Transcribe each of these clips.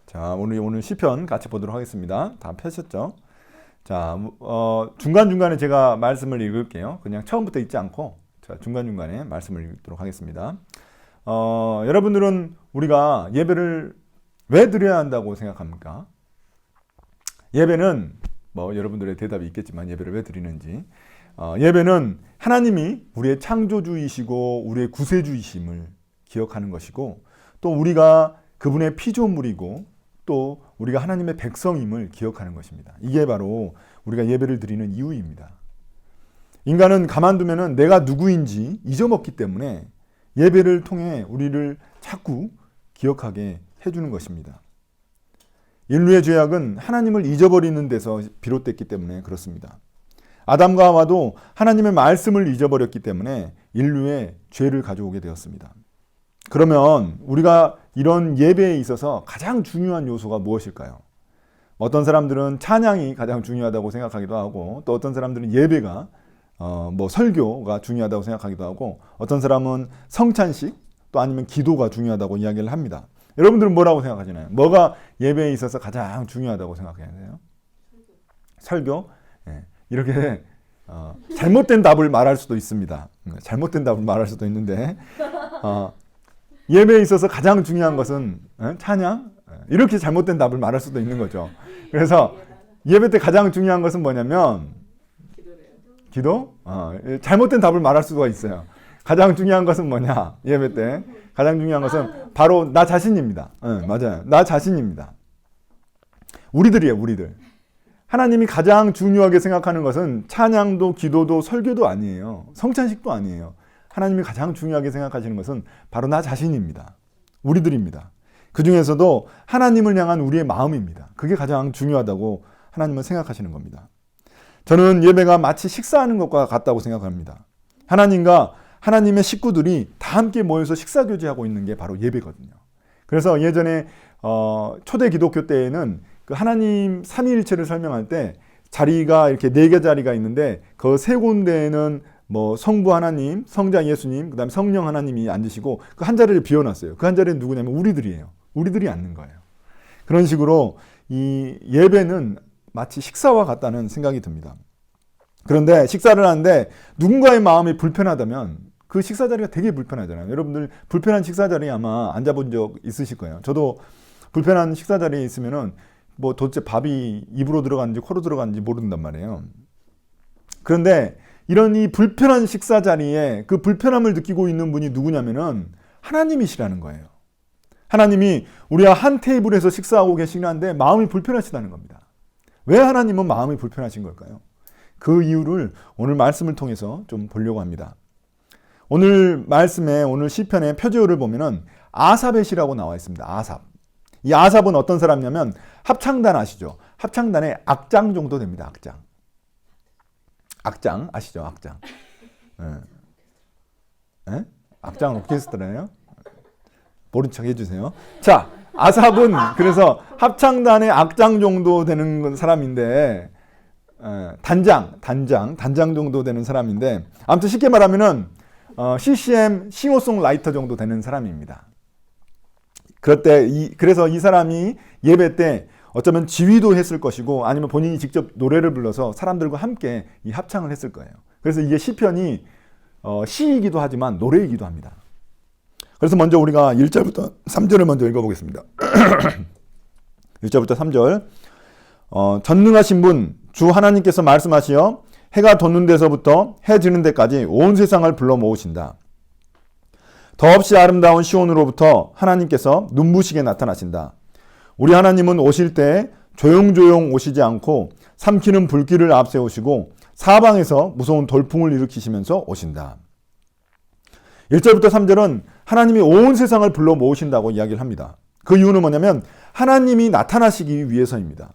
자, 오늘 시편 같이 보도록 하겠습니다. 다 펴셨죠? 자, 중간중간에 제가 말씀을 읽을게요. 그냥 처음부터 읽지 않고 자, 중간중간에 말씀을 읽도록 하겠습니다. 여러분들은 우리가 예배를 왜 드려야 한다고 생각합니까? 예배는 여러분들의 대답이 있겠지만 예배를 왜 드리는지, 예배는 하나님이 우리의 창조주이시고 우리의 구세주이심을 기억하는 것이고, 또 우리가 그분의 피조물이고 또 우리가 하나님의 백성임을 기억하는 것입니다. 이게 바로 우리가 예배를 드리는 이유입니다. 인간은 가만두면 내가 누구인지 잊어먹기 때문에 예배를 통해 우리를 자꾸 기억하게 해주는 것입니다. 인류의 죄악은 하나님을 잊어버리는 데서 비롯됐기 때문에 그렇습니다. 아담과 하와도 하나님의 말씀을 잊어버렸기 때문에 인류의 죄를 가져오게 되었습니다. 그러면 우리가 이런 예배에 있어서 가장 중요한 요소가 무엇일까요? 어떤 사람들은 찬양이 가장 중요하다고 생각하기도 하고, 또 어떤 사람들은 예배가 설교가 중요하다고 생각하기도 하고, 어떤 사람은 성찬식 또 아니면 기도가 중요하다고 이야기를 합니다. 여러분들은 뭐라고 생각하시나요? 뭐가 예배에 있어서 가장 중요하다고 생각해요? 설교? 네. 이렇게 잘못된 답을 말할 수도 있습니다. 잘못된 답을 말할 수도 있는데, 예배에 있어서 가장 중요한 것은 찬양? 이렇게 잘못된 답을 말할 수도 있는 거죠. 그래서 예배 때 가장 중요한 것은 뭐냐면 기도? 잘못된 답을 말할 수가 있어요. 가장 중요한 것은 뭐냐? 예배 때 가장 중요한 것은 바로 나 자신입니다. 맞아요. 나 자신입니다. 우리들이에요. 우리들. 하나님이 가장 중요하게 생각하는 것은 찬양도 기도도 설교도 아니에요. 성찬식도 아니에요. 하나님이 가장 중요하게 생각하시는 것은 바로 나 자신입니다. 우리들입니다. 그 중에서도 하나님을 향한 우리의 마음입니다. 그게 가장 중요하다고 하나님은 생각하시는 겁니다. 저는 예배가 마치 식사하는 것과 같다고 생각합니다. 하나님과 하나님의 식구들이 다 함께 모여서 식사교제하고 있는 게 바로 예배거든요. 그래서 예전에 초대 기독교 때에는 그 하나님 삼위일체를 설명할 때 자리가 이렇게 4개 자리가 있는데 그 3군데에는 성부 하나님, 성자 예수님, 그 다음에 성령 하나님이 앉으시고 그 한 자리를 비워놨어요. 그 한 자리는 누구냐면 우리들이에요. 우리들이 앉는 거예요. 그런 식으로 이 예배는 마치 식사와 같다는 생각이 듭니다. 그런데 식사를 하는데 누군가의 마음이 불편하다면 그 식사 자리가 되게 불편하잖아요. 여러분들 불편한 식사 자리에 아마 앉아본 적 있으실 거예요. 저도 불편한 식사 자리에 있으면은 도대체 밥이 입으로 들어가는지 코로 들어가는지 모른단 말이에요. 그런데 이런 이 불편한 식사 자리에 그 불편함을 느끼고 있는 분이 누구냐면은 하나님이시라는 거예요. 하나님이 우리와 한 테이블에서 식사하고 계시긴 한데 마음이 불편하시다는 겁니다. 왜 하나님은 마음이 불편하신 걸까요? 그 이유를 오늘 말씀을 통해서 좀 보려고 합니다. 오늘 말씀에 오늘 시편의 표제어를 보면은 아삽엣이라고 나와 있습니다. 아삽. 이 아삽은 어떤 사람이냐면 합창단 아시죠? 합창단의 악장 정도 됩니다. 악장. 악장 아시죠? 악장. 네? 악장 오케스트라예요? 모른 척 해주세요. 자, 아삽은 그래서 합창단의 악장 정도 되는 사람인데, 단장 정도 되는 사람인데, 아무튼 쉽게 말하면은 CCM 싱어송라이터 정도 되는 사람입니다. 그래서 이 사람이 예배 때 어쩌면 지휘도 했을 것이고 아니면 본인이 직접 노래를 불러서 사람들과 함께 이 합창을 했을 거예요. 그래서 이게 시편이 시이기도 하지만 노래이기도 합니다. 그래서 먼저 우리가 1절부터 3절을 먼저 읽어보겠습니다. 1절부터 3절. 전능하신 분 주 하나님께서 말씀하시어 해가 돋는 데서부터 해 지는 데까지 온 세상을 불러 모으신다. 더없이 아름다운 시온으로부터 하나님께서 눈부시게 나타나신다. 우리 하나님은 오실 때 조용조용 오시지 않고 삼키는 불길을 앞세우시고 사방에서 무서운 돌풍을 일으키시면서 오신다. 1절부터 3절은 하나님이 온 세상을 불러 모으신다고 이야기를 합니다. 그 이유는 뭐냐면 하나님이 나타나시기 위해서입니다.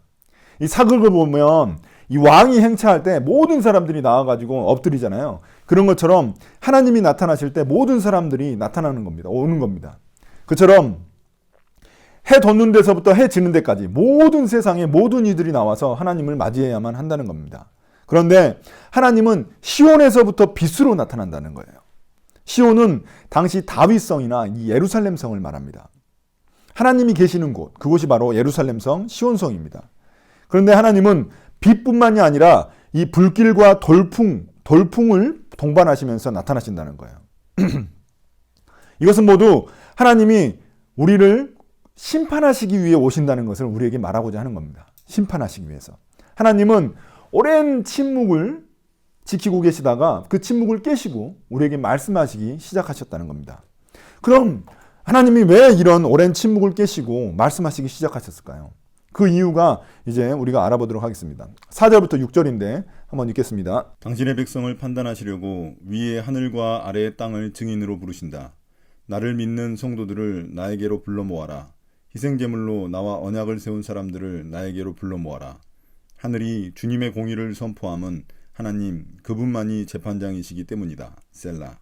이 사극을 보면 이 왕이 행차할 때 모든 사람들이 나와가지고 엎드리잖아요. 그런 것처럼 하나님이 나타나실 때 모든 사람들이 나타나는 겁니다. 오는 겁니다. 그처럼 해 돋는 데서부터 해 지는 데까지 모든 세상의 모든 이들이 나와서 하나님을 맞이해야만 한다는 겁니다. 그런데 하나님은 시온에서부터 빛으로 나타난다는 거예요. 시온은 당시 다윗성이나 이 예루살렘성을 말합니다. 하나님이 계시는 곳, 그곳이 바로 예루살렘성 시온성입니다. 그런데 하나님은 빛뿐만이 아니라 이 불길과 돌풍을 동반하시면서 나타나신다는 거예요. 이것은 모두 하나님이 우리를 심판하시기 위해 오신다는 것을 우리에게 말하고자 하는 겁니다. 심판하시기 위해서. 하나님은 오랜 침묵을 지키고 계시다가 그 침묵을 깨시고 우리에게 말씀하시기 시작하셨다는 겁니다. 그럼 하나님이 왜 이런 오랜 침묵을 깨시고 말씀하시기 시작하셨을까요? 그 이유가 이제 우리가 알아보도록 하겠습니다. 4절부터 6절인데 한번 읽겠습니다. 당신의 백성을 판단하시려고 위의 하늘과 아래의 땅을 증인으로 부르신다. 나를 믿는 성도들을 나에게로 불러 모아라. 희생제물로 나와 언약을 세운 사람들을 나에게로 불러 모아라. 하늘이 주님의 공의를 선포함은 하나님 그분만이 재판장이시기 때문이다. 셀라.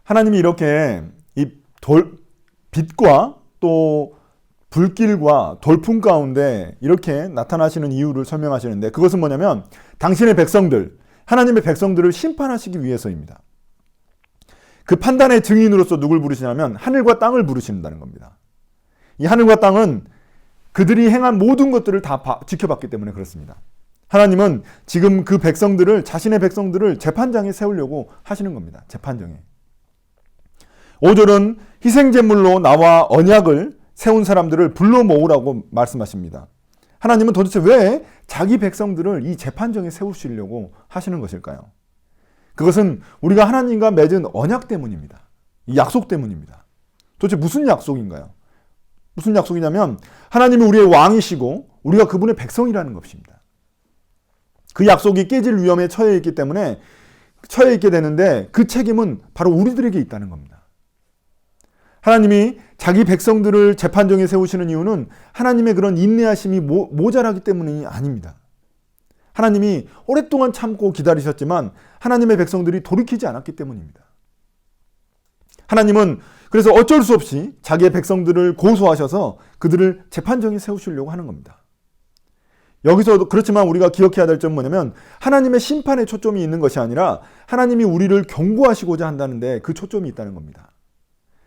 하나님이 이렇게 이 빛과 또 불길과 돌풍 가운데 이렇게 나타나시는 이유를 설명하시는데 그것은 뭐냐면 당신의 백성들, 하나님의 백성들을 심판하시기 위해서입니다. 그 판단의 증인으로서 누굴 부르시냐면 하늘과 땅을 부르신다는 겁니다. 이 하늘과 땅은 그들이 행한 모든 것들을 다 지켜봤기 때문에 그렇습니다. 하나님은 지금 그 백성들을, 자신의 백성들을 재판장에 세우려고 하시는 겁니다. 재판장에. 5절은 희생제물로 나와 언약을 세운 사람들을 불러 모으라고 말씀하십니다. 하나님은 도대체 왜 자기 백성들을 이 재판정에 세우시려고 하시는 것일까요? 그것은 우리가 하나님과 맺은 언약 때문입니다. 이 약속 때문입니다. 도대체 무슨 약속인가요? 무슨 약속이냐면 하나님이 우리의 왕이시고 우리가 그분의 백성이라는 것입니다. 그 약속이 깨질 위험에 처해 있기 때문에 처해 있게 되는데 그 책임은 바로 우리들에게 있다는 겁니다. 하나님이 자기 백성들을 재판정에 세우시는 이유는 하나님의 그런 인내하심이 모자라기 때문이 아닙니다. 하나님이 오랫동안 참고 기다리셨지만 하나님의 백성들이 돌이키지 않았기 때문입니다. 하나님은 그래서 어쩔 수 없이 자기의 백성들을 고소하셔서 그들을 재판정에 세우시려고 하는 겁니다. 여기서도 그렇지만 우리가 기억해야 될 점은 뭐냐면 하나님의 심판에 초점이 있는 것이 아니라 하나님이 우리를 경고하시고자 한다는데 그 초점이 있다는 겁니다.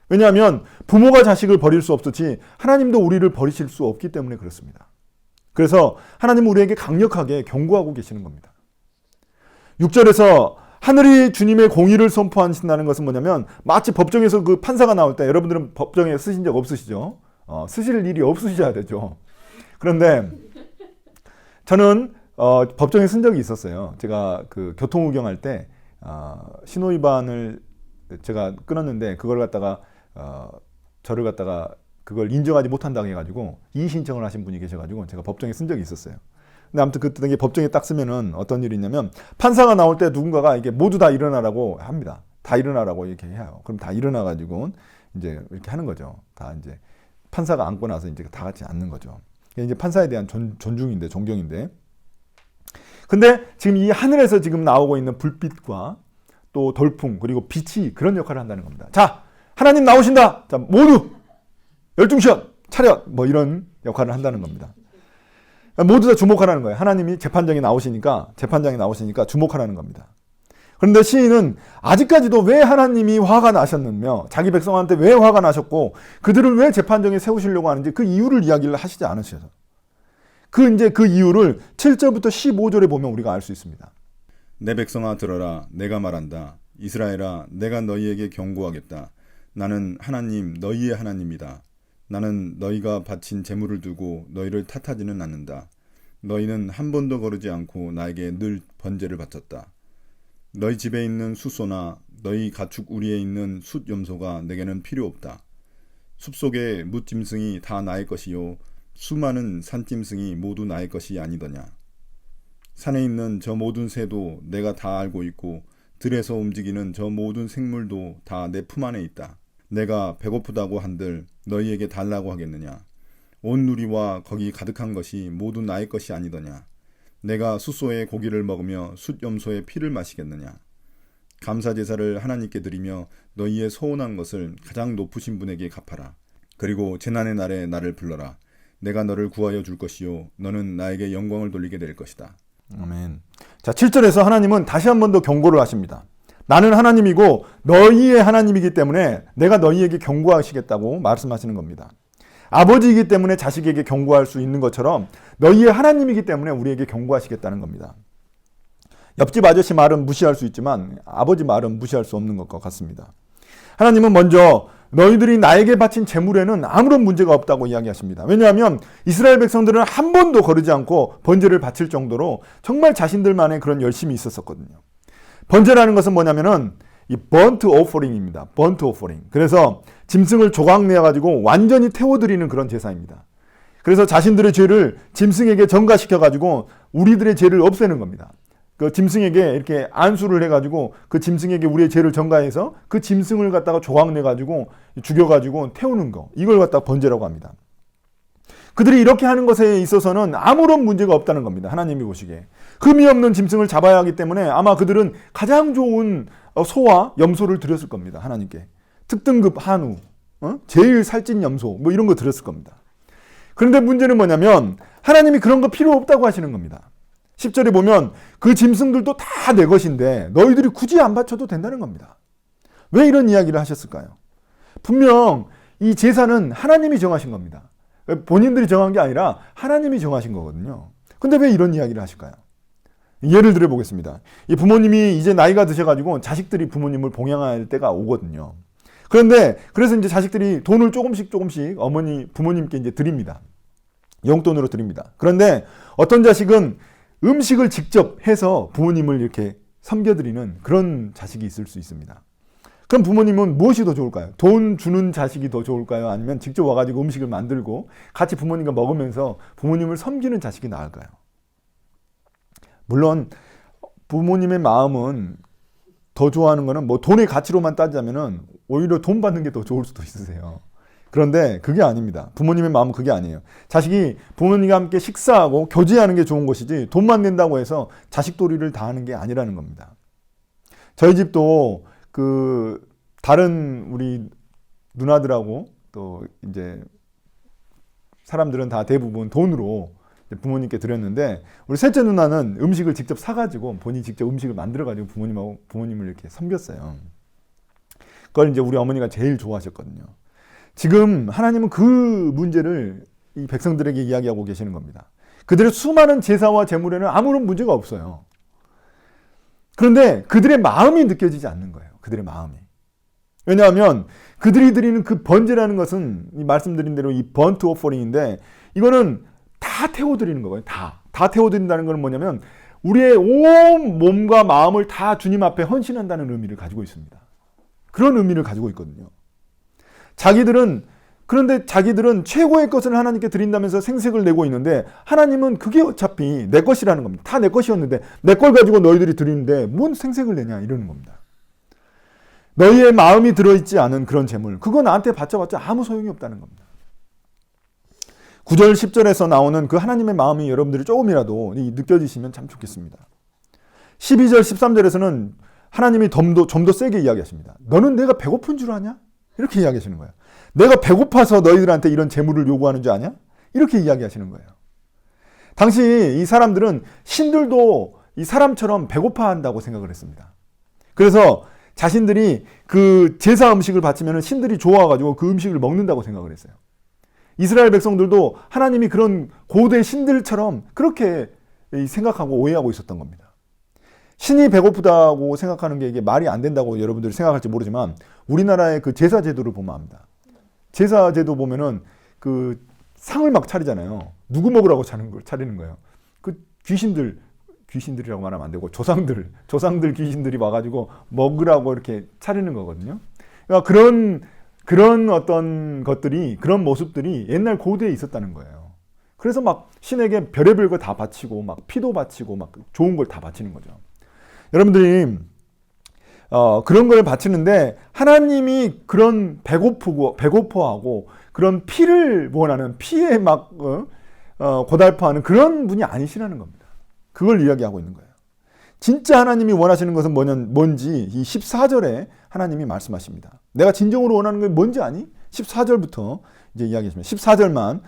왜냐하면 부모가 자식을 버릴 수 없듯이 하나님도 우리를 버리실 수 없기 때문에 그렇습니다. 그래서 하나님은 우리에게 강력하게 경고하고 계시는 겁니다. 6절에서 하늘이 주님의 공의를 선포하신다는 것은 뭐냐면 마치 법정에서 그 판사가 나올 때 여러분들은 법정에 쓰신 적 없으시죠? 쓰실 일이 없으셔야 되죠. 그런데 저는 법정에 쓴 적이 있었어요. 제가 그 교통우경할 때 신호위반을 제가 끊었는데 그걸 갖다가 저를 갖다가 그걸 인정하지 못한다고 해가지고 이의 신청을 하신 분이 계셔가지고 제가 법정에 쓴 적이 있었어요. 근데 아무튼 그때 법정에 딱 쓰면은 어떤 일이 있냐면 판사가 나올 때 누군가가 이게 모두 다 일어나라고 합니다. 다 일어나라고 이렇게 해요. 그럼 다 일어나가지고 이제 이렇게 하는 거죠. 다 이제 판사가 앉고 나서 이제 다 같이 앉는 거죠. 이게 이제 판사에 대한 존중인데, 존경인데. 근데 지금 이 하늘에서 지금 나오고 있는 불빛과 또 돌풍 그리고 빛이 그런 역할을 한다는 겁니다. 자, 하나님 나오신다. 자, 모두 열중시원 차렷 뭐 이런 역할을 한다는 겁니다. 모두 다 주목하라는 거예요. 하나님이 재판장에 나오시니까 주목하라는 겁니다. 그런데 시인은 아직까지도 왜 하나님이 화가 나셨느며 자기 백성한테 왜 화가 나셨고 그들을 왜 재판정에 세우시려고 하는지 그 이유를 이야기를 하시지 않으셔서 그 이유를 7절부터 15절에 보면 우리가 알 수 있습니다. 내 백성아 들어라. 내가 말한다. 이스라엘아 내가 너희에게 경고하겠다. 나는 하나님 너희의 하나님이다. 나는 너희가 바친 제물을 두고 너희를 탓하지는 않는다. 너희는 한 번도 거르지 않고 나에게 늘 번제를 바쳤다. 너희 집에 있는 숫소나 너희 가축 우리에 있는 숫염소가 내게는 필요 없다. 숲속의 뭇짐승이 다 나의 것이요 수많은 산짐승이 모두 나의 것이 아니더냐. 산에 있는 저 모든 새도 내가 다 알고 있고 들에서 움직이는 저 모든 생물도 다 내 품 안에 있다. 내가 배고프다고 한들 너희에게 달라고 하겠느냐. 온 누리와 거기 가득한 것이 모두 나의 것이 아니더냐. 내가 숫소의 고기를 먹으며 숫염소의 피를 마시겠느냐. 감사제사를 하나님께 드리며 너희의 소원한 것을 가장 높으신 분에게 갚아라. 그리고 재난의 날에 나를 불러라. 내가 너를 구하여 줄 것이요 너는 나에게 영광을 돌리게 될 것이다. 아멘. 자, 7절에서 하나님은 다시 한 번 더 경고를 하십니다. 나는 하나님이고 너희의 하나님이기 때문에 내가 너희에게 경고하시겠다고 말씀하시는 겁니다. 아버지이기 때문에 자식에게 경고할 수 있는 것처럼 너희의 하나님이기 때문에 우리에게 경고하시겠다는 겁니다. 옆집 아저씨 말은 무시할 수 있지만 아버지 말은 무시할 수 없는 것과 같습니다. 하나님은 먼저 너희들이 나에게 바친 제물에는 아무런 문제가 없다고 이야기하십니다. 왜냐하면 이스라엘 백성들은 한 번도 거르지 않고 번제를 바칠 정도로 정말 자신들만의 그런 열심이 있었거든요. 번제라는 것은 뭐냐면은 이 burnt offering입니다. burnt offering. 그래서 짐승을 조각내가지고 완전히 태워드리는 그런 제사입니다. 그래서 자신들의 죄를 짐승에게 전가시켜가지고 우리들의 죄를 없애는 겁니다. 그 짐승에게 이렇게 안수를 해가지고 그 짐승에게 우리의 죄를 전가해서 그 짐승을 갖다가 조각내가지고 죽여가지고 태우는 거. 이걸 갖다가 번제라고 합니다. 그들이 이렇게 하는 것에 있어서는 아무런 문제가 없다는 겁니다. 하나님이 보시기에. 흠이 없는 짐승을 잡아야 하기 때문에 아마 그들은 가장 좋은 소와 염소를 드렸을 겁니다. 하나님께. 특등급 한우, 제일 살찐 염소 뭐 이런 거 드렸을 겁니다. 그런데 문제는 뭐냐면 하나님이 그런 거 필요 없다고 하시는 겁니다. 10절에 보면 그 짐승들도 다 내 것인데 너희들이 굳이 안 바쳐도 된다는 겁니다. 왜 이런 이야기를 하셨을까요? 분명 이 제사는 하나님이 정하신 겁니다. 본인들이 정한 게 아니라 하나님이 정하신 거거든요. 근데 왜 이런 이야기를 하실까요? 예를 들어 보겠습니다. 이 부모님이 이제 나이가 드셔가지고 자식들이 부모님을 봉양할 때가 오거든요. 그런데 그래서 이제 자식들이 돈을 조금씩 부모님께 이제 드립니다. 용돈으로 드립니다. 그런데 어떤 자식은 음식을 직접 해서 부모님을 이렇게 섬겨드리는 그런 자식이 있을 수 있습니다. 그럼 부모님은 무엇이 더 좋을까요? 돈 주는 자식이 더 좋을까요? 아니면 직접 와가지고 음식을 만들고 같이 부모님과 먹으면서 부모님을 섬기는 자식이 나을까요? 물론 부모님의 마음은 더 좋아하는 거는 뭐 돈의 가치로만 따지자면은 오히려 돈 받는 게 더 좋을 수도 있으세요. 그런데 그게 아닙니다. 부모님의 마음은 그게 아니에요. 자식이 부모님과 함께 식사하고 교제하는 게 좋은 것이지 돈만 낸다고 해서 자식 도리를 다하는 게 아니라는 겁니다. 저희 집도 그 다른 우리 누나들하고 또 이제 사람들은 다 대부분 돈으로 부모님께 드렸는데 우리 셋째 누나는 음식을 직접 사가지고 본인이 직접 음식을 만들어가지고 부모님을 이렇게 섬겼어요. 그걸 이제 우리 어머니가 제일 좋아하셨거든요. 지금 하나님은 그 문제를 이 백성들에게 이야기하고 계시는 겁니다. 그들의 수많은 제사와 제물에는 아무런 문제가 없어요. 그런데 그들의 마음이 느껴지지 않는 거예요. 그들의 마음이. 왜냐하면 그들이 드리는 그 번제라는 것은 이 말씀드린 대로 이 번트 오퍼링인데 이거는 다 태워드리는 거예요. 다 태워드린다는 것은 뭐냐면 우리의 온 몸과 마음을 다 주님 앞에 헌신한다는 의미를 가지고 있습니다. 그런 의미를 가지고 있거든요. 그런데 자기들은 최고의 것을 하나님께 드린다면서 생색을 내고 있는데 하나님은 그게 어차피 내 것이라는 겁니다. 다 내 것이었는데 내 걸 가지고 너희들이 드리는데 뭔 생색을 내냐 이러는 겁니다. 너희의 마음이 들어있지 않은 그런 재물 그거 나한테 바쳐봤자 아무 소용이 없다는 겁니다. 9절 10절에서 나오는 그 하나님의 마음이 여러분들이 조금이라도 느껴지시면 참 좋겠습니다. 12절 13절에서는 하나님이 좀 더 세게 이야기하십니다. 너는 내가 배고픈 줄 아냐? 이렇게 이야기하시는 거예요. 내가 배고파서 너희들한테 이런 재물을 요구하는 줄 아냐? 이렇게 이야기하시는 거예요. 당시 이 사람들은 신들도 이 사람처럼 배고파한다고 생각을 했습니다. 그래서 자신들이 그 제사 음식을 바치면 신들이 좋아가지고 그 음식을 먹는다고 생각을 했어요. 이스라엘 백성들도 하나님이 그런 고대 신들처럼 그렇게 생각하고 오해하고 있었던 겁니다. 신이 배고프다고 생각하는 게 이게 말이 안 된다고 여러분들이 생각할지 모르지만 우리나라의 그 제사 제도를 보면 압니다. 제사 제도 보면은 그 상을 막 차리잖아요. 누구 먹으라고 차리는 거예요. 그 귀신들이라고 말하면 안 되고 조상들 귀신들이 와가지고 먹으라고 이렇게 차리는 거거든요. 그러니까 그런 어떤 것들이 그런 모습들이 옛날 고대에 있었다는 거예요. 그래서 막 신에게 별의별 거 다 바치고 막 피도 바치고 막 좋은 걸 다 바치는 거죠. 여러분들이 그런 걸 바치는데 하나님이 그런 배고파하고 그런 피를 원하는 피에 막 고달파하는 그런 분이 아니시라는 겁니다. 그걸 이야기하고 있는 거예요. 진짜 하나님이 원하시는 것은 뭔지 이 14절에 하나님이 말씀하십니다. 내가 진정으로 원하는 게 뭔지 아니? 14절부터 이제 이야기하십니다. 14절만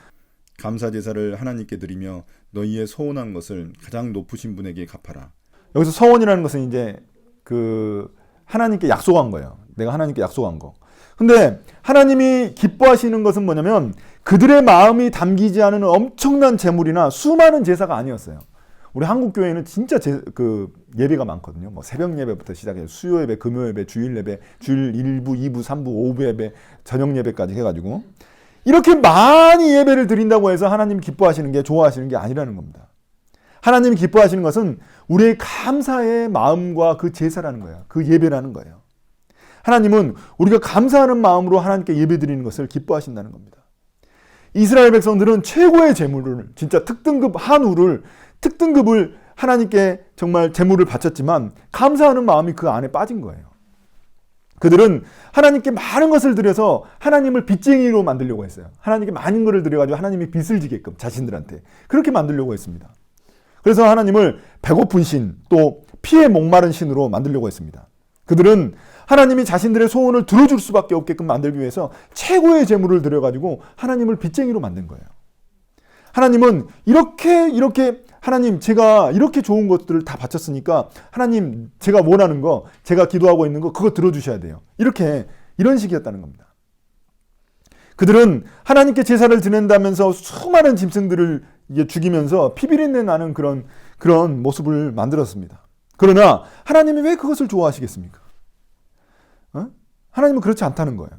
감사 제사를 하나님께 드리며 너희의 소원한 것을 가장 높으신 분에게 갚아라. 여기서 서원이라는 것은 이제 그 하나님께 약속한 거예요. 내가 하나님께 약속한 거. 근데 하나님이 기뻐하시는 것은 뭐냐면 그들의 마음이 담기지 않은 엄청난 제물이나 수많은 제사가 아니었어요. 우리 한국 교회는 진짜 예배가 많거든요. 뭐 새벽 예배부터 시작해서 수요 예배, 금요 예배, 주일 예배, 주일 1부, 2부, 3부, 5부 예배, 저녁 예배까지 해가지고 이렇게 많이 예배를 드린다고 해서 하나님 기뻐하시는 게 좋아하시는 게 아니라는 겁니다. 하나님이 기뻐하시는 것은 우리의 감사의 마음과 그 제사라는 거예요. 그 예배라는 거예요. 하나님은 우리가 감사하는 마음으로 하나님께 예배 드리는 것을 기뻐하신다는 겁니다. 이스라엘 백성들은 최고의 제물을, 진짜 특등급 한우를, 특등급을 하나님께 정말 제물을 바쳤지만 감사하는 마음이 그 안에 빠진 거예요. 그들은 하나님께 많은 것을 드려서 하나님을 빚쟁이로 만들려고 했어요. 하나님께 많은 것을 드려가지고 하나님이 빚을 지게끔 자신들한테 그렇게 만들려고 했습니다. 그래서 하나님을 배고픈 신, 또 피에 목마른 신으로 만들려고 했습니다. 그들은 하나님이 자신들의 소원을 들어줄 수밖에 없게끔 만들기 위해서 최고의 제물을 드려가지고 하나님을 빚쟁이로 만든 거예요. 하나님은 이렇게 하나님 제가 이렇게 좋은 것들을 다 바쳤으니까 하나님 제가 원하는 거, 제가 기도하고 있는 거 그거 들어주셔야 돼요. 이런 식이었다는 겁니다. 그들은 하나님께 제사를 지낸다면서 수많은 짐승들을 죽이면서 피비린내 나는 그런 모습을 만들었습니다. 그러나 하나님이 왜 그것을 좋아하시겠습니까? 하나님은 그렇지 않다는 거예요.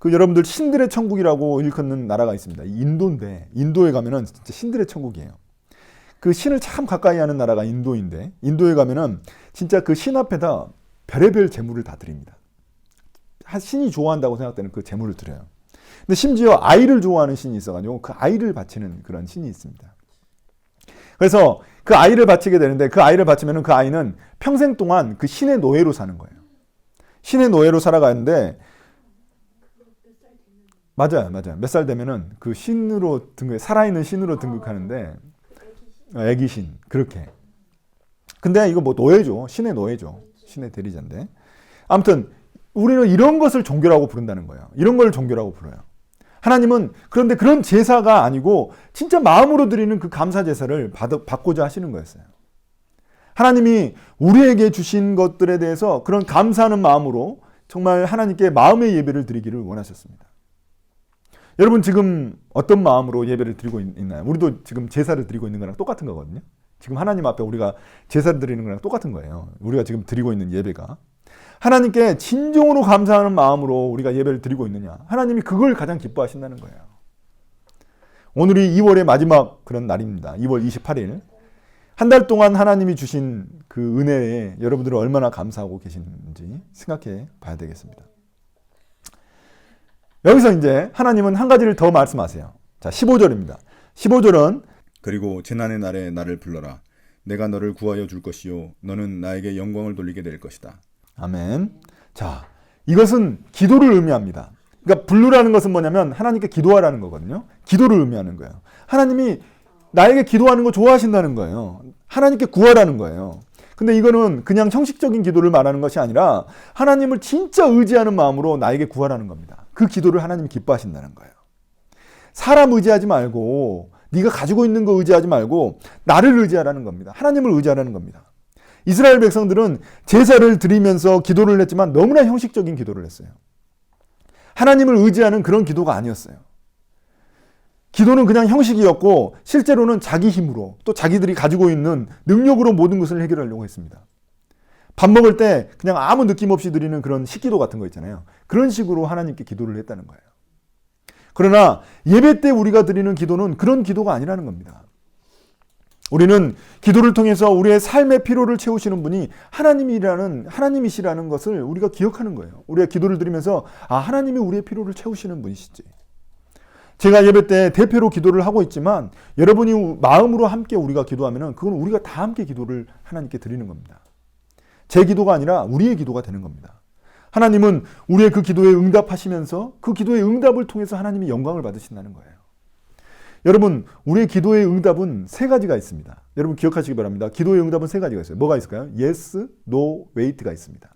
여러분들 신들의 천국이라고 일컫는 나라가 있습니다. 인도인데 인도에 가면은 진짜 신들의 천국이에요. 그 신을 참 가까이 하는 나라가 인도인데 인도에 가면은 진짜 그 신 앞에다 별의별 제물을 다 드립니다. 신이 좋아한다고 생각되는 그 제물을 드려요. 근데 심지어 아이를 좋아하는 신이 있어가지고 그 아이를 바치는 그런 신이 있습니다. 그래서 그 아이를 바치게 되는데 그 아이를 바치면은 그 아이는 평생 동안 그 신의 노예로 사는 거예요. 신의 노예로 살아가는데 맞아요. 몇 살 되면은 그 신으로 살아있는 신으로 등극하는데 애기신 그렇게. 근데 이거 뭐 노예죠. 신의 노예죠. 신의 대리자인데. 아무튼 우리는 이런 것을 종교라고 부른다는 거예요. 이런 걸 종교라고 불러요. 하나님은 그런데 그런 제사가 아니고 진짜 마음으로 드리는 그 감사 제사를 받고자 하시는 거였어요. 하나님이 우리에게 주신 것들에 대해서 그런 감사하는 마음으로 정말 하나님께 마음의 예배를 드리기를 원하셨습니다. 여러분 지금 어떤 마음으로 예배를 드리고 있나요? 우리도 지금 제사를 드리고 있는 거랑 똑같은 거거든요. 지금 하나님 앞에 우리가 제사를 드리는 거랑 똑같은 거예요. 우리가 지금 드리고 있는 예배가. 하나님께 진정으로 감사하는 마음으로 우리가 예배를 드리고 있느냐. 하나님이 그걸 가장 기뻐하신다는 거예요. 오늘이 2월의 마지막 그런 날입니다. 2월 28일. 한 달 동안 하나님이 주신 그 은혜에 여러분들은 얼마나 감사하고 계시는지 생각해 봐야 되겠습니다. 여기서 이제 하나님은 한 가지를 더 말씀하세요. 자, 15절입니다. 15절은 그리고 재난의 날에 나를 불러라. 내가 너를 구하여 줄 것이요 너는 나에게 영광을 돌리게 될 것이다. 아멘. 자, 이것은 기도를 의미합니다. 그러니까 부르라는 것은 뭐냐면 하나님께 기도하라는 거거든요. 기도를 의미하는 거예요. 하나님이 나에게 기도하는 거 좋아하신다는 거예요. 하나님께 구하라는 거예요. 근데 이거는 그냥 형식적인 기도를 말하는 것이 아니라 하나님을 진짜 의지하는 마음으로 나에게 구하라는 겁니다. 그 기도를 하나님이 기뻐하신다는 거예요. 사람 의지하지 말고 네가 가지고 있는 거 의지하지 말고 나를 의지하라는 겁니다. 하나님을 의지하라는 겁니다. 이스라엘 백성들은 제사를 드리면서 기도를 했지만 너무나 형식적인 기도를 했어요. 하나님을 의지하는 그런 기도가 아니었어요. 기도는 그냥 형식이었고 실제로는 자기 힘으로 또 자기들이 가지고 있는 능력으로 모든 것을 해결하려고 했습니다. 밥 먹을 때 그냥 아무 느낌 없이 드리는 그런 식기도 같은 거 있잖아요. 그런 식으로 하나님께 기도를 했다는 거예요. 그러나 예배 때 우리가 드리는 기도는 그런 기도가 아니라는 겁니다. 우리는 기도를 통해서 우리의 삶의 피로를 채우시는 분이 하나님이시라는 것을 우리가 기억하는 거예요. 우리가 기도를 드리면서 하나님이 우리의 피로를 채우시는 분이시지. 제가 예배 때 대표로 기도를 하고 있지만 여러분이 마음으로 함께 우리가 기도하면은 그건 우리가 다 함께 기도를 하나님께 드리는 겁니다. 제 기도가 아니라 우리의 기도가 되는 겁니다. 하나님은 우리의 그 기도에 응답하시면서 그 기도의 응답을 통해서 하나님이 영광을 받으신다는 거예요. 여러분, 우리의 기도의 응답은 세 가지가 있습니다. 여러분 기억하시기 바랍니다. 기도의 응답은 세 가지가 있어요. 뭐가 있을까요? Yes, No, Wait가 있습니다.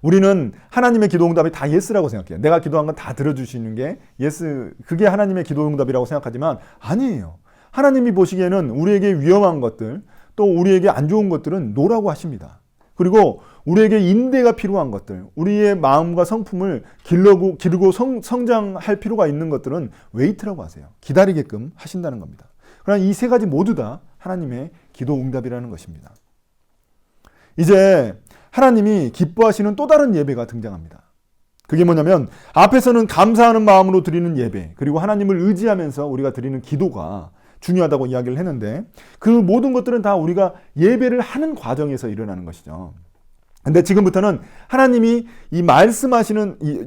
우리는 하나님의 기도 응답이 다 예스라고 생각해요. 내가 기도한 건 다 들어주시는 게 예스, 그게 하나님의 기도 응답이라고 생각하지만 아니에요. 하나님이 보시기에는 우리에게 위험한 것들, 또 우리에게 안 좋은 것들은 노라고 하십니다. 그리고 우리에게 인대가 필요한 것들, 우리의 마음과 성품을 기르고 성장할 필요가 있는 것들은 웨이트라고 하세요. 기다리게끔 하신다는 겁니다. 그러나 이 세 가지 모두 다 하나님의 기도 응답이라는 것입니다. 이제 하나님이 기뻐하시는 또 다른 예배가 등장합니다. 그게 뭐냐면 앞에서는 감사하는 마음으로 드리는 예배, 그리고 하나님을 의지하면서 우리가 드리는 기도가 중요하다고 이야기를 했는데 그 모든 것들은 다 우리가 예배를 하는 과정에서 일어나는 것이죠. 근데 지금부터는 하나님이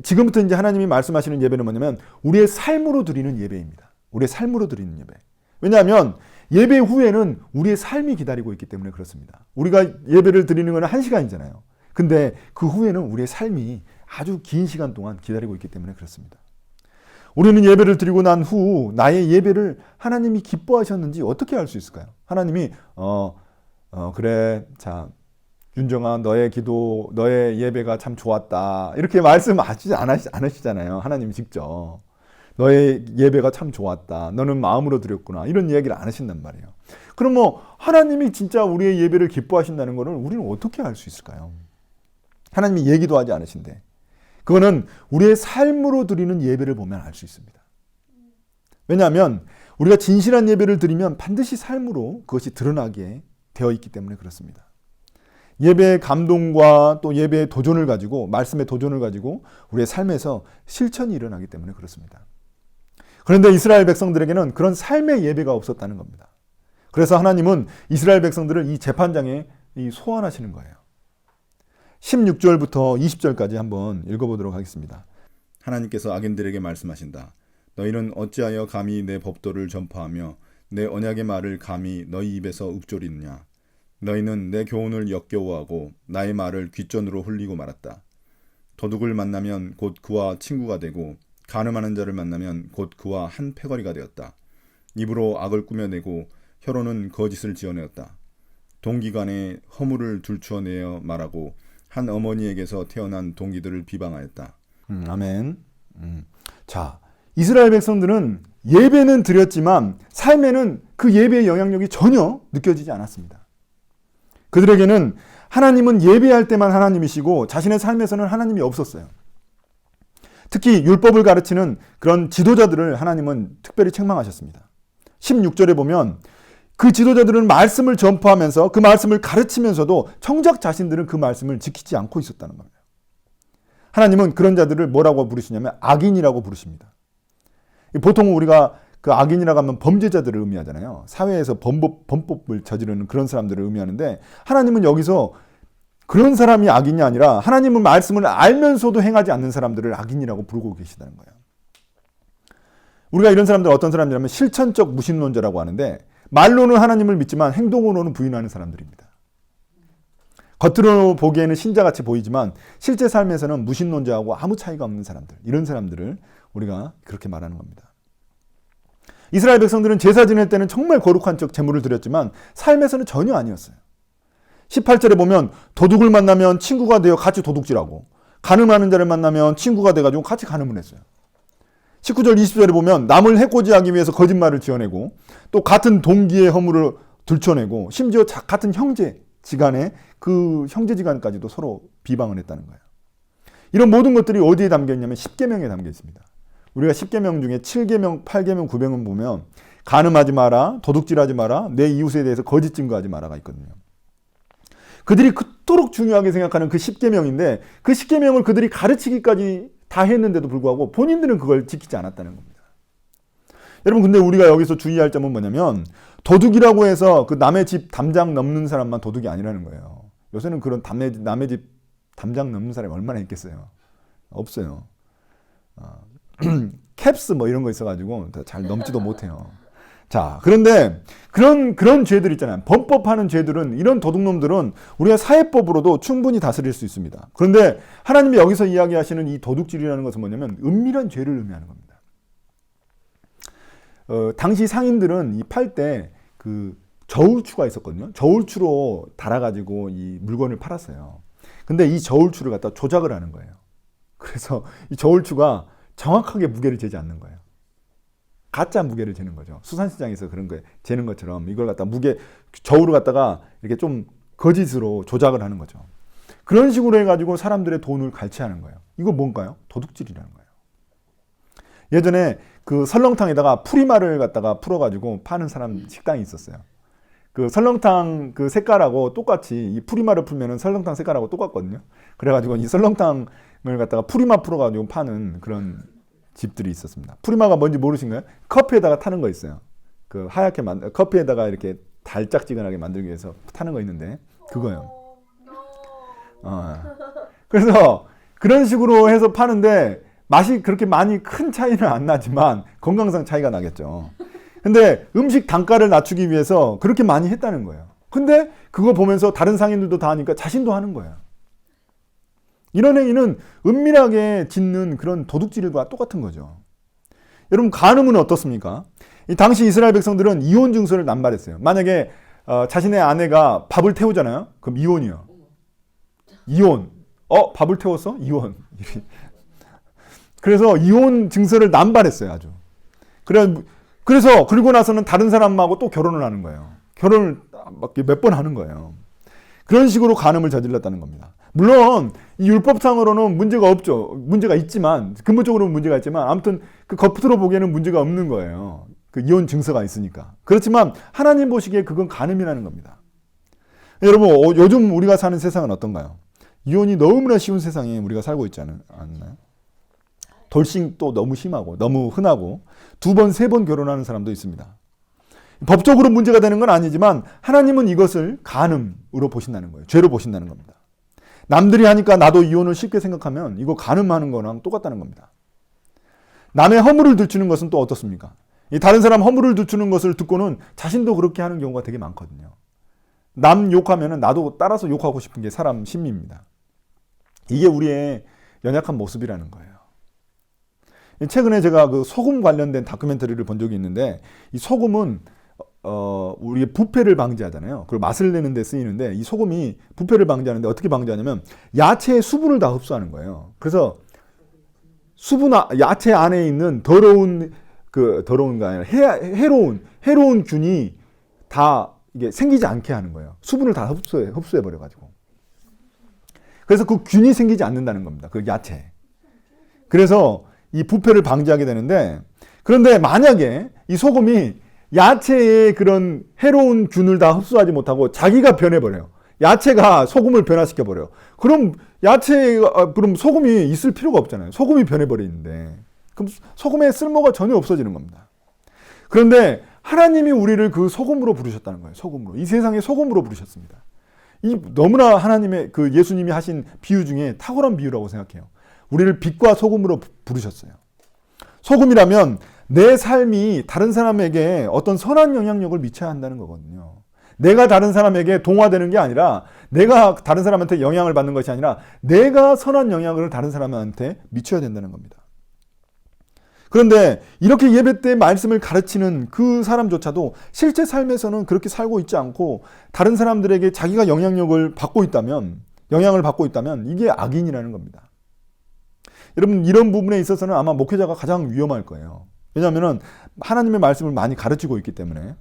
지금부터 이제 하나님이 말씀하시는 예배는 뭐냐면 우리의 삶으로 드리는 예배입니다. 우리의 삶으로 드리는 예배. 왜냐하면 예배 후에는 우리의 삶이 기다리고 있기 때문에 그렇습니다. 우리가 예배를 드리는 건 1시간이잖아요. 근데 그 후에는 우리의 삶이 아주 긴 시간 동안 기다리고 있기 때문에 그렇습니다. 우리는 예배를 드리고 난 후 나의 예배를 하나님이 기뻐하셨는지 어떻게 알 수 있을까요? 하나님이 그래, 자, 윤정아, 너의 기도, 너의 예배가 참 좋았다, 이렇게 말씀하시지 않으시잖아요. 하나님이 직접 너의 예배가 참 좋았다, 너는 마음으로 드렸구나, 이런 이야기를 안 하신단 말이에요. 그럼 하나님이 진짜 우리의 예배를 기뻐하신다는 것을 우리는 어떻게 알 수 있을까요? 하나님이 얘기도 하지 않으신데 그거는 우리의 삶으로 드리는 예배를 보면 알 수 있습니다. 왜냐하면 우리가 진실한 예배를 드리면 반드시 삶으로 그것이 드러나게 되어 있기 때문에 그렇습니다. 예배의 감동과 또 예배의 도전을 가지고, 말씀의 도전을 가지고 우리의 삶에서 실천이 일어나기 때문에 그렇습니다. 그런데 이스라엘 백성들에게는 그런 삶의 예배가 없었다는 겁니다. 그래서 하나님은 이스라엘 백성들을 이 재판장에 소환하시는 거예요. 16절부터 20절까지 한번 읽어보도록 하겠습니다. 하나님께서 악인들에게 말씀하신다. 너희는 어찌하여 감히 내 법도를 전파하며 내 언약의 말을 감히 너희 입에서 읊조리느냐. 너희는 내 교훈을 역겨워하고 나의 말을 귓전으로 흘리고 말았다. 도둑을 만나면 곧 그와 친구가 되고 간음하는 자를 만나면 곧 그와 한 패거리가 되었다. 입으로 악을 꾸며내고 혀로는 거짓을 지어내었다. 동기간에 허물을 둘추어내어 말하고 한 어머니에게서 태어난 동기들을 비방하였다. 아멘. 자, 이스라엘 백성들은 예배는 드렸지만 삶에는 그 예배의 영향력이 전혀 느껴지지 않았습니다. 그들에게는 하나님은 예배할 때만 하나님이시고 자신의 삶에서는 하나님이 없었어요. 특히 율법을 가르치는 그런 지도자들을 하나님은 특별히 책망하셨습니다. 16절에 보면 그 지도자들은 말씀을 전파하면서 그 말씀을 가르치면서도 정작 자신들은 그 말씀을 지키지 않고 있었다는 거예요. 하나님은 그런 자들을 뭐라고 부르시냐면 악인이라고 부르십니다. 보통 우리가 그 악인이라고 하면 범죄자들을 의미하잖아요. 사회에서 범법을 저지르는 그런 사람들을 의미하는데 하나님은 여기서 그런 사람이 악인이 아니라 하나님은 말씀을 알면서도 행하지 않는 사람들을 악인이라고 부르고 계시다는 거예요. 우리가 이런 사람들 어떤 사람이라면 실천적 무신론자라고 하는데 말로는 하나님을 믿지만 행동으로는 부인하는 사람들입니다. 겉으로 보기에는 신자같이 보이지만 실제 삶에서는 무신론자하고 아무 차이가 없는 사람들, 이런 사람들을 우리가 그렇게 말하는 겁니다. 이스라엘 백성들은 제사 지낼 때는 정말 거룩한 척 제물을 드렸지만 삶에서는 전혀 아니었어요. 18절에 보면 도둑을 만나면 친구가 되어 같이 도둑질하고 간음하는 자를 만나면 친구가 돼가지고 같이 간음을 했어요. 19절 20절에 보면 남을 해코지하기 위해서 거짓말을 지어내고 또 같은 동기의 허물을 들춰내고 심지어 같은 형제지간에 그 형제지간까지도 서로 비방을 했다는 거예요. 이런 모든 것들이 어디에 담겨 있냐면 10계명에 담겨 있습니다. 우리가 10계명 중에 7계명, 8계명, 9계명 보면 간음하지 마라, 도둑질하지 마라, 내 이웃에 대해서 거짓 증거하지 마라가 있거든요. 그들이 그토록 중요하게 생각하는 그 10계명인데 그 10계명을 그들이 가르치기까지 다 했는데도 불구하고 본인들은 그걸 지키지 않았다는 겁니다. 여러분, 근데 우리가 여기서 주의할 점은 뭐냐면 도둑이라고 해서 그 남의 집 담장 넘는 사람만 도둑이 아니라는 거예요. 요새는 그런 남의 집 담장 넘는 사람이 얼마나 있겠어요? 없어요. 캡스 뭐 이런 거 있어가지고 잘 넘지도 못해요. 자, 그런데 그런 죄들 있잖아요. 범법하는 죄들은, 이런 도둑놈들은 우리가 사회법으로도 충분히 다스릴 수 있습니다. 그런데 하나님이 여기서 이야기하시는 이 도둑질이라는 것은 뭐냐면 은밀한 죄를 의미하는 겁니다. 당시 상인들은 이 팔 때 그 저울추가 있었거든요. 저울추로 달아가지고 이 물건을 팔았어요. 근데 이 저울추를 갖다 조작을 하는 거예요. 그래서 이 저울추가 정확하게 무게를 재지 않는 거예요. 가짜 무게를 재는 거죠. 수산시장에서 그런 거 재는 것처럼 이걸 갖다 저울을 갖다가 이렇게 좀 거짓으로 조작을 하는 거죠. 그런 식으로 해가지고 사람들의 돈을 갈취하는 거예요. 이거 뭔가요? 도둑질이라는 거예요. 예전에 그 설렁탕에다가 풀이말을 갖다가 풀어가지고 파는 사람 식당이 있었어요. 그 설렁탕 그 색깔하고 똑같이 이 풀이말을 풀면은 설렁탕 색깔하고 똑같거든요. 그래가지고 이 설렁탕을 갖다가 풀이말 풀어가지고 파는 그런 집들이 있었습니다. 풀이마가 뭔지 모르신가요? 커피에다가 타는 거 있어요. 그 하얗게 커피에다가 이렇게 달짝지근하게 만들기 위해서 타는 거 있는데 그거요. 그래서 그런 식으로 해서 파는데 맛이 그렇게 많이 큰 차이는 안 나지만 건강상 차이가 나겠죠. 근데 음식 단가를 낮추기 위해서 그렇게 많이 했다는 거예요. 근데 그거 보면서 다른 상인들도 다 하니까 자신도 하는 거예요. 이런 행위는 은밀하게 짓는 그런 도둑질과 똑같은 거죠. 여러분, 간음은 어떻습니까? 이 당시 이스라엘 백성들은 이혼 증서를 남발했어요. 만약에 자신의 아내가 밥을 태우잖아요. 그럼 이혼이요. 이혼. 밥을 태웠어? 이혼. 그래서 이혼 증서를 남발했어요, 아주. 그래서 그리고 나서는 다른 사람하고 또 결혼을 하는 거예요. 결혼을 몇 번 하는 거예요. 그런 식으로 간음을 저질렀다는 겁니다. 물론 이 율법상으로는 문제가 없죠. 문제가 있지만, 근본적으로는 문제가 있지만, 아무튼 그 겉으로 보기에는 문제가 없는 거예요. 그 이혼 증서가 있으니까. 그렇지만 하나님 보시기에 그건 간음이라는 겁니다. 여러분, 요즘 우리가 사는 세상은 어떤가요? 이혼이 너무나 쉬운 세상에 우리가 살고 있지 않나요? 돌싱도 너무 심하고 너무 흔하고 2번, 3번 결혼하는 사람도 있습니다. 법적으로 문제가 되는 건 아니지만 하나님은 이것을 간음으로 보신다는 거예요. 죄로 보신다는 겁니다. 남들이 하니까 나도 이혼을 쉽게 생각하면 이거 간음하는 거랑 똑같다는 겁니다. 남의 허물을 들추는 것은 또 어떻습니까? 이 다른 사람 허물을 들추는 것을 듣고는 자신도 그렇게 하는 경우가 되게 많거든요. 남 욕하면 나도 따라서 욕하고 싶은 게 사람 심리입니다. 이게 우리의 연약한 모습이라는 거예요. 최근에 제가 그 소금 관련된 다큐멘터리를 본 적이 있는데, 이 소금은 우리의 부패를 방지하잖아요. 그리고 맛을 내는 데 쓰이는데, 이 소금이 부패를 방지하는데 어떻게 방지하냐면 야채의 수분을 다 흡수하는 거예요. 그래서 야채 안에 있는 더러운가 아니라 해로운 균이 다 이게 생기지 않게 하는 거예요. 수분을 다 흡수해 버려가지고. 그래서 그 균이 생기지 않는다는 겁니다. 그 야채. 그래서 이 부패를 방지하게 되는데, 그런데 만약에 이 소금이 야채의 그런 해로운 균을 다 흡수하지 못하고 자기가 변해버려요. 야채가 소금을 변화시켜버려요. 그럼 그럼 소금이 있을 필요가 없잖아요. 소금이 변해버리는데. 그럼 소금의 쓸모가 전혀 없어지는 겁니다. 그런데 하나님이 우리를 그 소금으로 부르셨다는 거예요. 소금으로. 이 세상의 소금으로 부르셨습니다. 이 너무나 하나님의 그 예수님이 하신 비유 중에 탁월한 비유라고 생각해요. 우리를 빛과 소금으로 부르셨어요. 소금이라면 내 삶이 다른 사람에게 어떤 선한 영향력을 미쳐야 한다는 거거든요. 내가 다른 사람에게 동화되는 게 아니라, 내가 다른 사람한테 영향을 받는 것이 아니라 내가 선한 영향을 다른 사람한테 미쳐야 된다는 겁니다. 그런데 이렇게 예배 때 말씀을 가르치는 그 사람조차도 실제 삶에서는 그렇게 살고 있지 않고 다른 사람들에게 자기가 영향을 받고 있다면 이게 악인이라는 겁니다. 여러분, 이런 부분에 있어서는 아마 목회자가 가장 위험할 거예요. 왜냐하면 하나님의 말씀을 많이 가르치고 있기 때문에.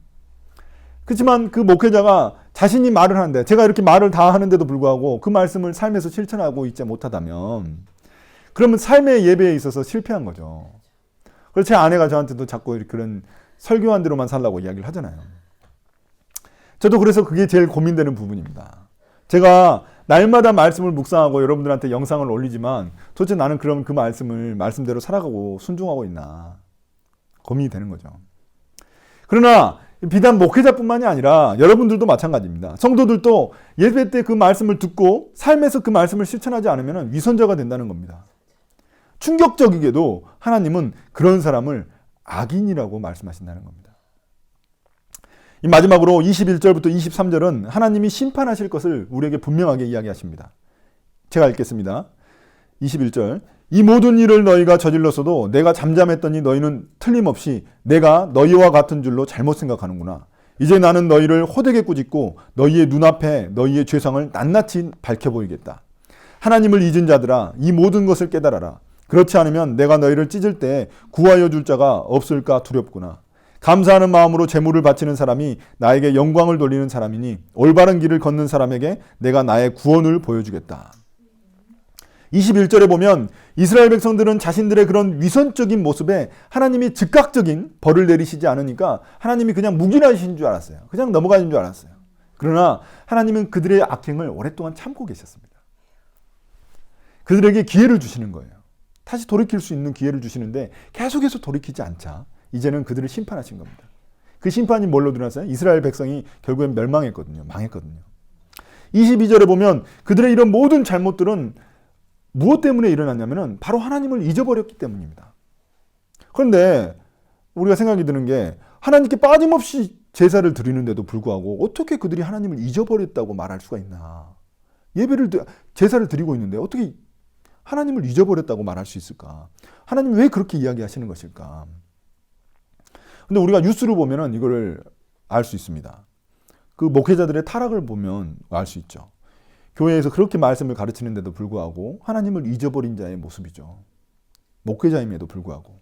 그렇지만 그 목회자가 자신이 말을 하는데, 제가 이렇게 말을 다 하는데도 불구하고 그 말씀을 삶에서 실천하고 있지 못하다면, 그러면 삶의 예배에 있어서 실패한 거죠. 그래서 제 아내가 저한테도 자꾸 그런 설교한 대로만 살라고 이야기를 하잖아요. 저도 그래서 그게 제일 고민되는 부분입니다. 제가 날마다 말씀을 묵상하고 여러분들한테 영상을 올리지만 도대체 나는 그럼 그 말씀대로 살아가고 순종하고 있나 고민이 되는 거죠. 그러나 비단 목회자뿐만이 아니라 여러분들도 마찬가지입니다. 성도들도 예배 때 그 말씀을 듣고 삶에서 그 말씀을 실천하지 않으면 위선자가 된다는 겁니다. 충격적이게도 하나님은 그런 사람을 악인이라고 말씀하신다는 겁니다. 이 마지막으로 21절부터 23절은 하나님이 심판하실 것을 우리에게 분명하게 이야기하십니다. 제가 읽겠습니다. 21절. 이 모든 일을 너희가 저질렀어도 내가 잠잠했더니 너희는 틀림없이 내가 너희와 같은 줄로 잘못 생각하는구나. 이제 나는 너희를 호되게 꾸짖고 너희의 눈앞에 너희의 죄성을 낱낱이 밝혀보이겠다. 하나님을 잊은 자들아, 이 모든 것을 깨달아라. 그렇지 않으면 내가 너희를 찢을 때 구하여 줄 자가 없을까 두렵구나. 감사하는 마음으로 제물을 바치는 사람이 나에게 영광을 돌리는 사람이니 올바른 길을 걷는 사람에게 내가 나의 구원을 보여주겠다. 21절에 보면 이스라엘 백성들은 자신들의 그런 위선적인 모습에 하나님이 즉각적인 벌을 내리시지 않으니까 하나님이 그냥 묵인하신 줄 알았어요. 그냥 넘어가는 줄 알았어요. 그러나 하나님은 그들의 악행을 오랫동안 참고 계셨습니다. 그들에게 기회를 주시는 거예요. 다시 돌이킬 수 있는 기회를 주시는데 계속해서 돌이키지 않자 이제는 그들을 심판하신 겁니다. 그 심판이 뭘로 드러났어요? 이스라엘 백성이 결국엔 멸망했거든요. 망했거든요. 22절에 보면 그들의 이런 모든 잘못들은 무엇 때문에 일어났냐면 바로 하나님을 잊어버렸기 때문입니다. 그런데 우리가 생각이 드는 게 하나님께 빠짐없이 제사를 드리는데도 불구하고 어떻게 그들이 하나님을 잊어버렸다고 말할 수가 있나. 제사를 드리고 있는데 어떻게 하나님을 잊어버렸다고 말할 수 있을까? 하나님 왜 그렇게 이야기하시는 것일까? 근데 우리가 뉴스를 보면은 이거를 알 수 있습니다. 그 목회자들의 타락을 보면 알 수 있죠. 교회에서 그렇게 말씀을 가르치는데도 불구하고 하나님을 잊어버린 자의 모습이죠. 목회자임에도 불구하고.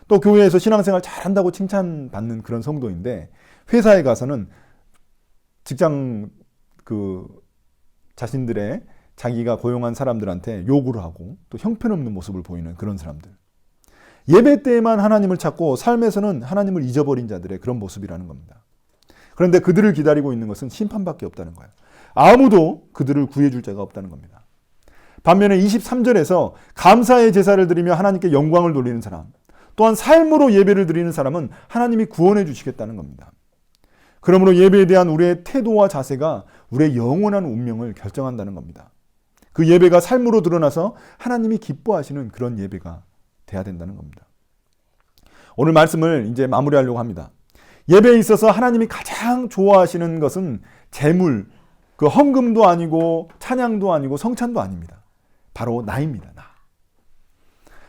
또 교회에서 신앙생활 잘한다고 칭찬받는 그런 성도인데 회사에 가서는 직장 자신들의 자기가 고용한 사람들한테 요구를 하고 또 형편없는 모습을 보이는 그런 사람들. 예배 때에만 하나님을 찾고 삶에서는 하나님을 잊어버린 자들의 그런 모습이라는 겁니다. 그런데 그들을 기다리고 있는 것은 심판밖에 없다는 거예요. 아무도 그들을 구해줄 자가 없다는 겁니다. 반면에 23절에서 감사의 제사를 드리며 하나님께 영광을 돌리는 사람, 또한 삶으로 예배를 드리는 사람은 하나님이 구원해 주시겠다는 겁니다. 그러므로 예배에 대한 우리의 태도와 자세가 우리의 영원한 운명을 결정한다는 겁니다. 그 예배가 삶으로 드러나서 하나님이 기뻐하시는 그런 예배가 돼야 된다는 겁니다. 오늘 말씀을 이제 마무리하려고 합니다. 예배에 있어서 하나님이 가장 좋아하시는 것은 제물, 그 헌금도 아니고 찬양도 아니고 성찬도 아닙니다. 바로 나입니다. 나.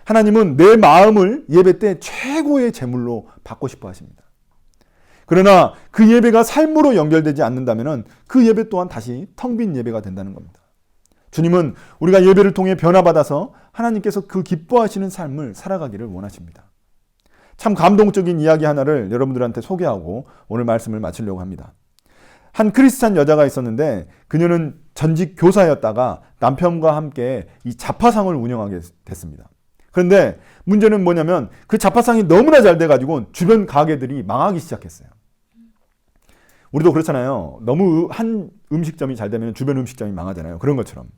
하나님은 내 마음을 예배 때 최고의 제물로 받고 싶어 하십니다. 그러나 그 예배가 삶으로 연결되지 않는다면 그 예배 또한 다시 텅 빈 예배가 된다는 겁니다. 주님은 우리가 예배를 통해 변화받아서 하나님께서 그 기뻐하시는 삶을 살아가기를 원하십니다. 참 감동적인 이야기 하나를 여러분들한테 소개하고 오늘 말씀을 마치려고 합니다. 한 크리스찬 여자가 있었는데 그녀는 전직 교사였다가 남편과 함께 이 자파상을 운영하게 됐습니다. 그런데 문제는 뭐냐면 그 자파상이 너무나 잘 돼가지고 주변 가게들이 망하기 시작했어요. 우리도 그렇잖아요. 너무 한 음식점이 잘 되면 주변 음식점이 망하잖아요. 그런 것처럼.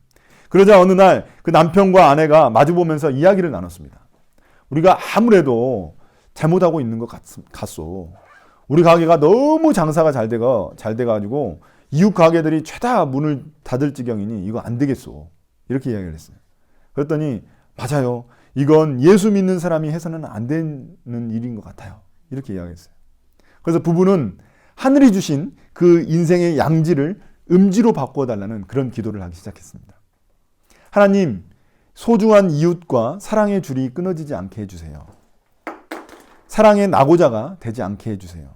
그러자 어느 날 그 남편과 아내가 마주보면서 이야기를 나눴습니다. 우리가 아무래도 잘못하고 있는 것 같소. 우리 가게가 너무 장사가 잘 돼가지고 이웃 가게들이 죄다 문을 닫을 지경이니 이거 안 되겠소. 이렇게 이야기를 했어요. 그랬더니 맞아요. 이건 예수 믿는 사람이 해서는 안 되는 일인 것 같아요. 이렇게 이야기했어요. 그래서 부부는 하늘이 주신 그 인생의 양지를 음지로 바꿔달라는 그런 기도를 하기 시작했습니다. 하나님, 소중한 이웃과 사랑의 줄이 끊어지지 않게 해주세요. 사랑의 낙오자가 되지 않게 해주세요.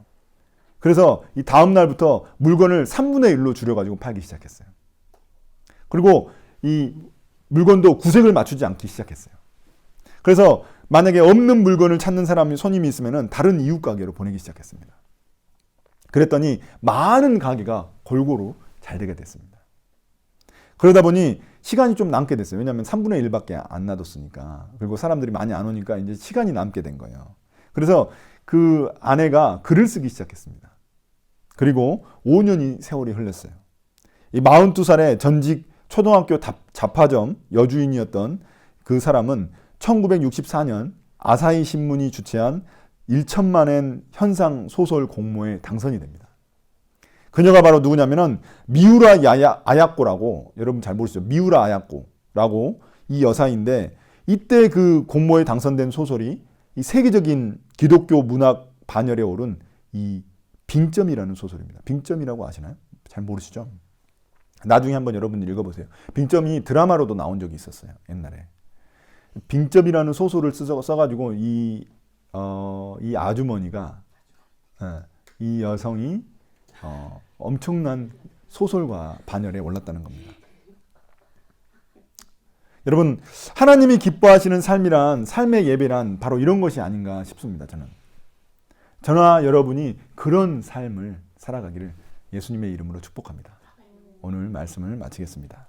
그래서 이 다음 날부터 물건을 3분의 1로 줄여가지고 팔기 시작했어요. 그리고 이 물건도 구색을 맞추지 않기 시작했어요. 그래서 만약에 없는 물건을 찾는 손님이 있으면 다른 이웃 가게로 보내기 시작했습니다. 그랬더니 많은 가게가 골고루 잘 되게 됐습니다. 그러다 보니 시간이 좀 남게 됐어요. 왜냐하면 3분의 1밖에 안 놔뒀으니까. 그리고 사람들이 많이 안 오니까 이제 시간이 남게 된 거예요. 그래서 그 아내가 글을 쓰기 시작했습니다. 그리고 5년이 세월이 흘렀어요. 이 42살의 전직 초등학교 잡화점 여주인이었던 그 사람은 1964년 아사히 신문이 주최한 1천만엔 현상 소설 공모에 당선이 됩니다. 그녀가 바로 누구냐면은 미우라 아야코라고, 여러분 잘 모르시죠? 미우라 아야코라고 이 여사인데 이때 그 공모에 당선된 소설이 이 세계적인 기독교 문학 반열에 오른 이 빙점이라는 소설입니다. 빙점이라고 아시나요? 잘 모르시죠? 나중에 한번 여러분 읽어보세요. 빙점이 드라마로도 나온 적이 있었어요. 옛날에. 빙점이라는 소설을 써가지고 이 아주머니가, 이 여성이 엄청난 소설과 반열에 올랐다는 겁니다. 여러분, 하나님이 기뻐하시는 삶이란, 삶의 예배란 바로 이런 것이 아닌가 싶습니다. 저는 저와 여러분이 그런 삶을 살아가기를 예수님의 이름으로 축복합니다. 오늘 말씀을 마치겠습니다.